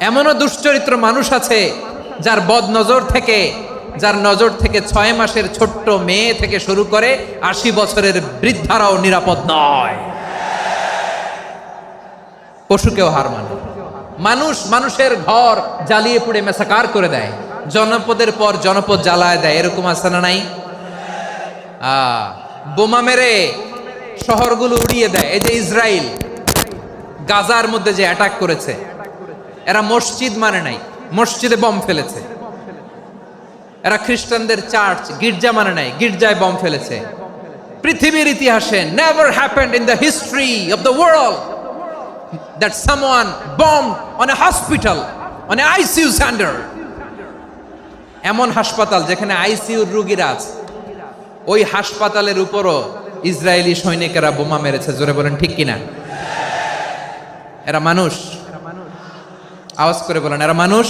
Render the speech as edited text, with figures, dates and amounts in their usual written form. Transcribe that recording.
এমনও দুশ্চরিত্র মানুষ আছে যার বদ নজর থেকে, যার নজর থেকে 6 মাসের ছোট্ট মেয়ে থেকে শুরু করে 80 বছরের বৃদ্ধারাও নিরাপদ নয়। পশুকেও হার মানে। মানুষ মানুষের ঘর জ্বালিয়ে পুড়ে মেসাকার করে দেয়, জনপদের পর জনপদ জ্বালায় দেয়, এরকম আছে না নাই? বোমা মেরে শহরগুলো উড়িয়ে দেয়। এই যে ইসরায়েল গাজার মধ্যে যে অ্যাটাক করেছে, এরা মসজিদ মানে নাই, মসজিদে বম ফেলেছে। এরা খ্রিস্টানদের চার্চ গির্জা মানে নাই, গির্জায় বম ফেলেছে। পৃথিবীর ইতিহাসে never happened in the history of the world that someone bombed on a hospital, on a ICU center. এমন হাসপাতাল যেখানে আইসিইউর রোগীরা আছে, ওই হাসপাতালের উপরও ইসরায়েলি সৈনিকেরা বোমা মেরেছে। জোরে বলেন ঠিক কিনা? এরা মানুষ? আওয়াজ করে বলেন, এরা মানুষ?